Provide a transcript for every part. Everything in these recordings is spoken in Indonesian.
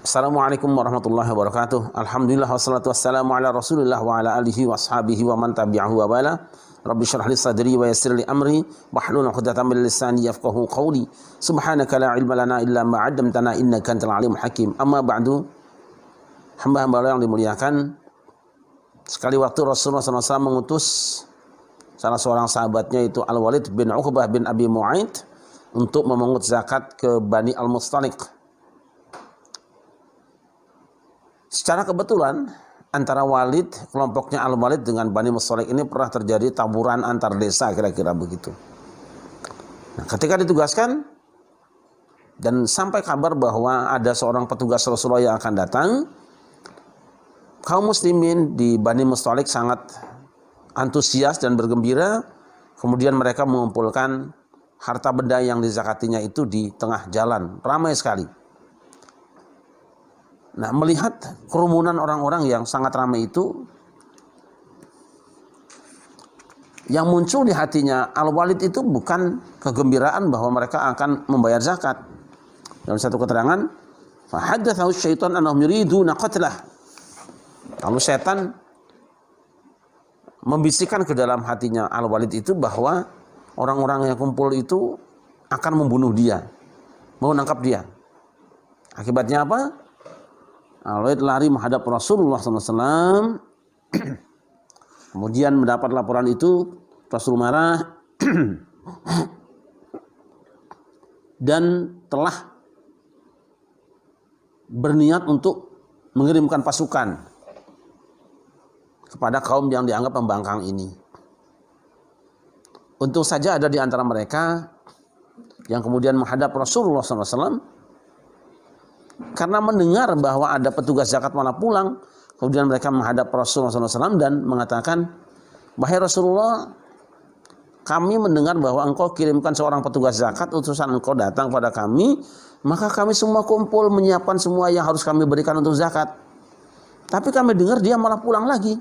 Assalamualaikum warahmatullahi wabarakatuh. Alhamdulillah wassalatu wassalamu ala Rasulillah wa ala alihi wa ashabihi wa man tabi'ahu wa bala. Rabbi shrah li sadri wa yassir li amri wahlul 'uqdatam min lisani yafqahu qawli. Subhanaka la ilma lana illa ma 'allamtana innaka antal alimul hakim. Amma ba'du. Hamba-hamba yang dimuliakan, sekali waktu Rasulullah SAW mengutus salah seorang sahabatnya itu Al-Walid bin Uqbah bin Abi Mu'ayth untuk memungut zakat ke Bani Al-Mustaliq. Secara kebetulan antara Walid, kelompoknya Al-Walid dengan Bani Mustaliq ini pernah terjadi taburan antar desa, kira-kira begitu. Nah, ketika ditugaskan dan sampai kabar bahwa ada seorang petugas Rasulullah yang akan datang, kaum muslimin di Bani Mustaliq sangat antusias dan bergembira. Kemudian mereka mengumpulkan harta benda yang dizakatinya itu di tengah jalan, ramai sekali. Nah, melihat kerumunan orang-orang yang sangat ramai itu, yang muncul di hatinya Al-Walid itu bukan kegembiraan bahwa mereka akan membayar zakat. Dalam satu keterangan, fahaddatsahu syaitan annahum yuriduna qatlah. Lalu setan membisikkan ke dalam hatinya Al-Walid itu bahwa orang-orang yang kumpul itu akan membunuh dia, mau nangkap dia. Akibatnya apa? Al-Walid lari menghadap Rasulullah SAW. Kemudian mendapat laporan itu, Rasul marah dan telah berniat untuk mengirimkan pasukan kepada kaum yang dianggap pembangkang ini. Untung saja ada di antara mereka yang kemudian menghadap Rasulullah SAW. Karena mendengar bahwa ada petugas zakat malah pulang, kemudian mereka menghadap Rasulullah SAW dan mengatakan, "Wahai Rasulullah, kami mendengar bahwa engkau kirimkan seorang petugas zakat, utusan engkau datang pada kami, maka kami semua kumpul menyiapkan semua yang harus kami berikan untuk zakat. Tapi kami dengar dia malah pulang lagi."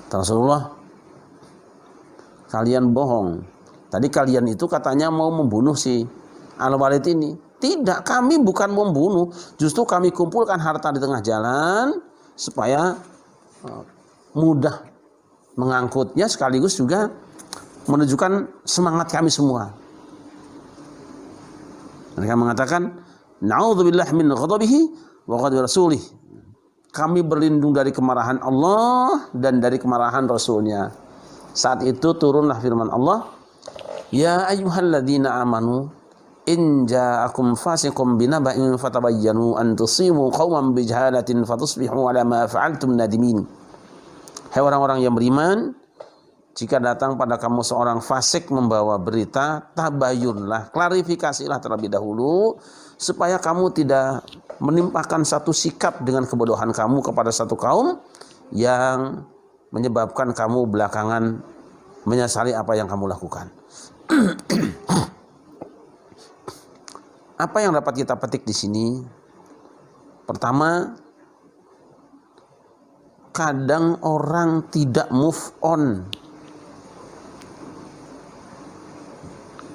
Rasulullah, kalian bohong. Tadi kalian itu katanya mau membunuh si Al-Walid ini. Tidak, kami bukan membunuh. Justru kami kumpulkan harta di tengah jalan supaya mudah mengangkutnya, sekaligus juga menunjukkan semangat kami semua. Mereka mengatakan, "Na'udzubillah min ghadabihi wa ghadabi rasulih." Kami berlindung dari kemarahan Allah dan dari kemarahan Rasulnya. Saat itu turunlah firman Allah, "Ya ayyuhalladzina amanu in ja'akum fasiqun binaba'in fatabayyanu an tusibu qauman bijahalatin fatusbihu 'ala ma fa'altum nadimin." Hai orang-orang yang beriman, jika datang pada kamu seorang fasik membawa berita, tabayyunlah, klarifikasilah terlebih dahulu supaya kamu tidak menimpakan satu sikap dengan kebodohan kamu kepada satu kaum yang menyebabkan kamu belakangan menyesali apa yang kamu lakukan. Apa yang dapat kita petik di sini? Pertama, kadang orang tidak move on,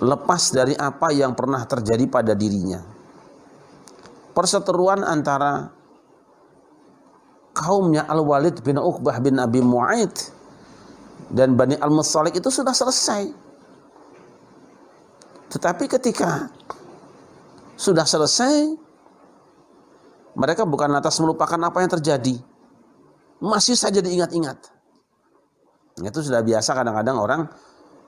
lepas dari apa yang pernah terjadi pada dirinya. Perseteruan antara kaumnya Al-Walid bin Uqbah bin Abi Mu'ayth dan Bani Al-Mustaliq itu sudah selesai. Tetapi ketika sudah selesai, mereka bukan lantas melupakan apa yang terjadi, masih saja diingat-ingat. Itu sudah biasa kadang-kadang orang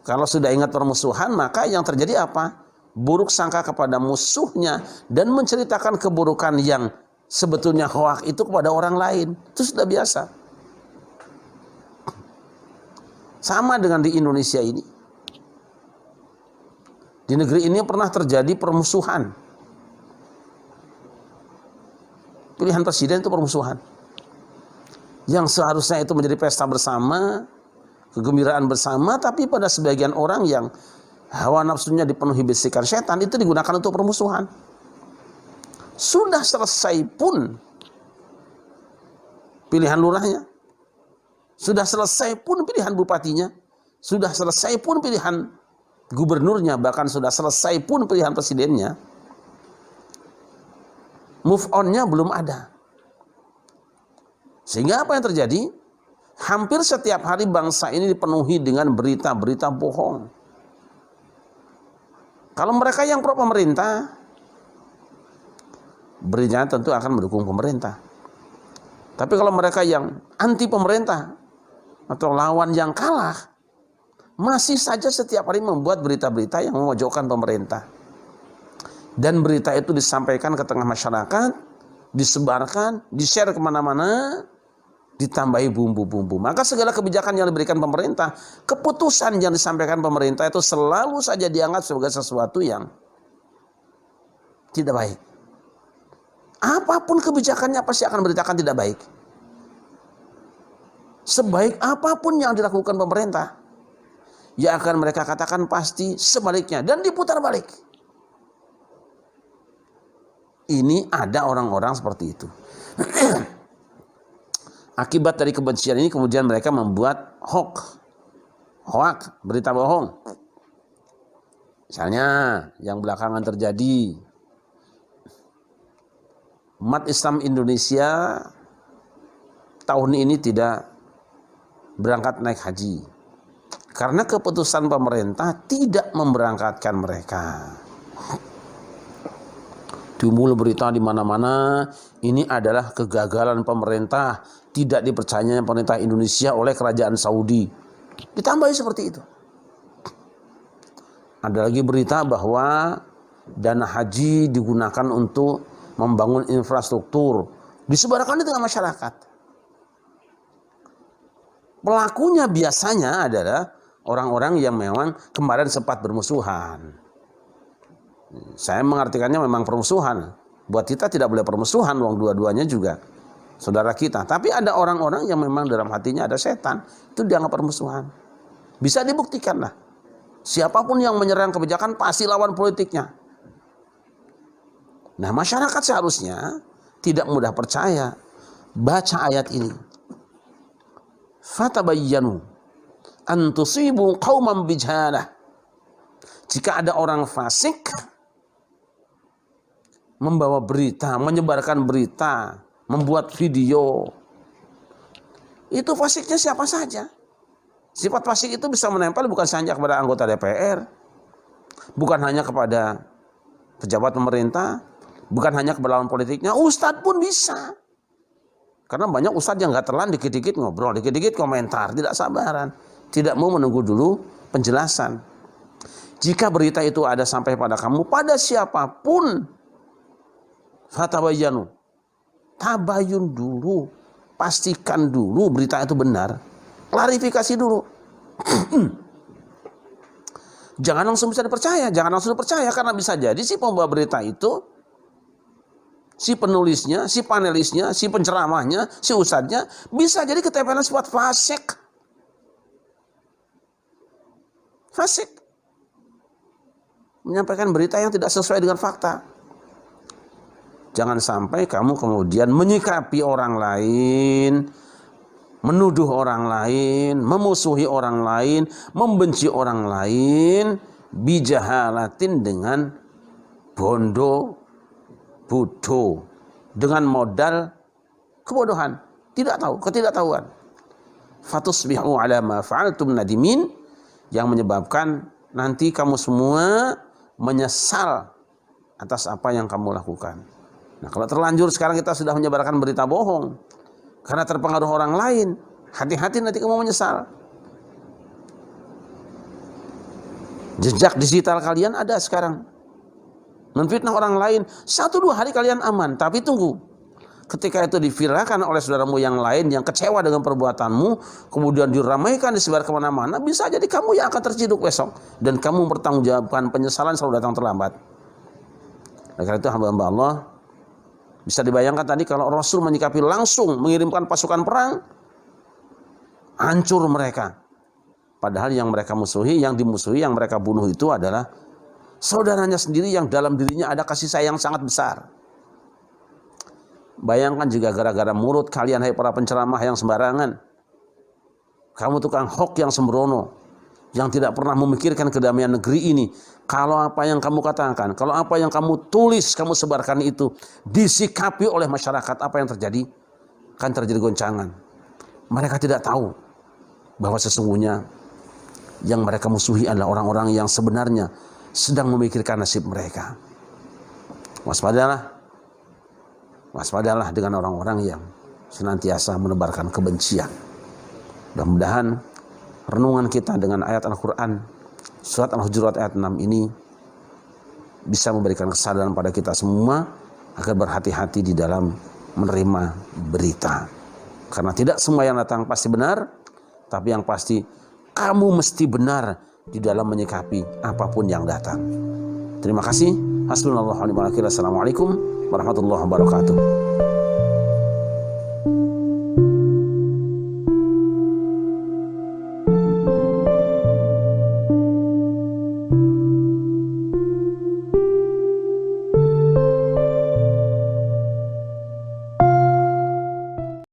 kalau sudah ingat permusuhan, maka yang terjadi apa? Buruk sangka kepada musuhnya dan menceritakan keburukan yang sebetulnya hoak itu kepada orang lain. Itu sudah biasa. Sama dengan di Indonesia ini. Di negeri ini pernah terjadi permusuhan. Pilihan presiden itu permusuhan. Yang seharusnya itu menjadi pesta bersama, kegembiraan bersama, tapi pada sebagian orang yang hawa nafsunya dipenuhi bisikan setan, itu digunakan untuk permusuhan. Sudah selesai pun pilihan lurahnya, sudah selesai pun pilihan bupatinya, sudah selesai pun pilihan gubernurnya, bahkan sudah selesai pun pilihan presidennya, Move on-nya belum ada. Sehingga apa yang terjadi? Hampir setiap hari bangsa ini dipenuhi dengan berita-berita bohong. Kalau mereka yang pro pemerintah, beritanya tentu akan mendukung pemerintah. Tapi kalau mereka yang anti pemerintah atau lawan yang kalah, masih saja setiap hari membuat berita-berita yang memojokkan pemerintah. Dan berita itu disampaikan ke tengah masyarakat, disebarkan, di-share kemana-mana, ditambahi bumbu-bumbu. Maka segala kebijakan yang diberikan pemerintah, keputusan yang disampaikan pemerintah itu selalu saja dianggap sebagai sesuatu yang tidak baik. Apapun kebijakannya pasti akan beritakan tidak baik. Sebaik apapun yang dilakukan pemerintah, ya akan mereka katakan pasti sebaliknya dan diputar balik. Ini ada orang-orang seperti itu. Akibat dari kebencian ini kemudian mereka membuat hoax, berita bohong. Misalnya yang belakangan terjadi, umat Islam Indonesia tahun ini tidak berangkat naik haji karena keputusan pemerintah tidak memberangkatkan mereka. Timbul berita di mana-mana, ini adalah kegagalan pemerintah, tidak dipercayanya pemerintah Indonesia oleh kerajaan Saudi. Ditambahi seperti itu. Ada lagi berita bahwa dana haji digunakan untuk membangun infrastruktur, disebarkan di tengah masyarakat. Pelakunya biasanya adalah orang-orang yang memang kemarin sempat bermusuhan. Saya mengartikannya memang permusuhan. Buat kita tidak boleh permusuhan, wong dua-duanya juga saudara kita. Tapi ada orang-orang yang memang dalam hatinya ada setan, itu dianggap permusuhan. Bisa dibuktikan lah. Siapapun yang menyerang kebijakan pasti lawan politiknya. Nah, masyarakat seharusnya tidak mudah percaya. Baca ayat ini. Fatabayyanu an tusibu qauman bijahalah. Jika ada orang fasik membawa berita, menyebarkan berita, membuat video, itu fasiknya siapa saja. Sifat fasik itu bisa menempel bukan saja kepada anggota DPR, bukan hanya kepada pejabat pemerintah, bukan hanya kepada lawan politiknya, ustadz pun bisa. Karena banyak ustadz yang gak terlan, dikit-dikit ngobrol, dikit-dikit komentar, tidak sabaran, tidak mau menunggu dulu penjelasan. Jika berita itu ada sampai pada kamu, pada siapapun, fatabayyanu, tabayun dulu, pastikan dulu berita itu benar, klarifikasi dulu. Jangan langsung bisa dipercaya, karena bisa jadi si pembawa berita itu, si penulisnya, si panelisnya, si penceramahnya, si ustadznya, bisa jadi ketempelan sifat fasik. Menyampaikan berita yang tidak sesuai dengan fakta. Jangan sampai kamu kemudian menyikapi orang lain, menuduh orang lain, memusuhi orang lain, membenci orang lain, bijahalatin dengan bodoh, dengan modal kebodohan, tidak tahu, ketidaktahuan. Fatusbihu ala ma fa'altum nadimin, yang menyebabkan nanti kamu semua menyesal atas apa yang kamu lakukan. Nah, kalau terlanjur sekarang kita sudah menyebarkan berita bohong karena terpengaruh orang lain, hati-hati nanti kamu menyesal. Jejak digital kalian ada sekarang. Menfitnah orang lain, 1-2 hari kalian aman, tapi tunggu. Ketika itu diviralkan oleh saudaramu yang lain yang kecewa dengan perbuatanmu, kemudian diramaikan, disebar kemana-mana, bisa jadi kamu yang akan terciduk besok. Dan kamu mempertanggungjawabkan penyesalan selalu datang terlambat. Oleh karena itu hamba-hamba Allah, bisa dibayangkan tadi kalau Rasul menyikapi langsung, mengirimkan pasukan perang, hancur mereka. Padahal yang mereka musuhi, yang dimusuhi, yang mereka bunuh itu adalah saudaranya sendiri yang dalam dirinya ada kasih sayang sangat besar. Bayangkan juga gara-gara mulut kalian, hai para penceramah yang sembarangan, kamu tukang hoax yang sembrono, yang tidak pernah memikirkan kedamaian negeri ini. Kalau apa yang kamu katakan, kalau apa yang kamu tulis, kamu sebarkan itu disikapi oleh masyarakat, apa yang terjadi? Kan terjadi goncangan. Mereka tidak tahu bahwa sesungguhnya yang mereka musuhi adalah orang-orang yang sebenarnya sedang memikirkan nasib mereka. Waspadalah dengan orang-orang yang senantiasa menebarkan kebencian. Mudah-mudahan renungan kita dengan ayat Al-Quran surat Al-Hujurat ayat 6 ini bisa memberikan kesadaran pada kita semua agar berhati-hati di dalam menerima berita. Karena tidak semua yang datang pasti benar, tapi yang pasti kamu mesti benar di dalam menyikapi apapun yang datang. Terima kasih. Hasbunallahu wa ni'mal wakil. Assalamualaikum warahmatullahi wabarakatuh.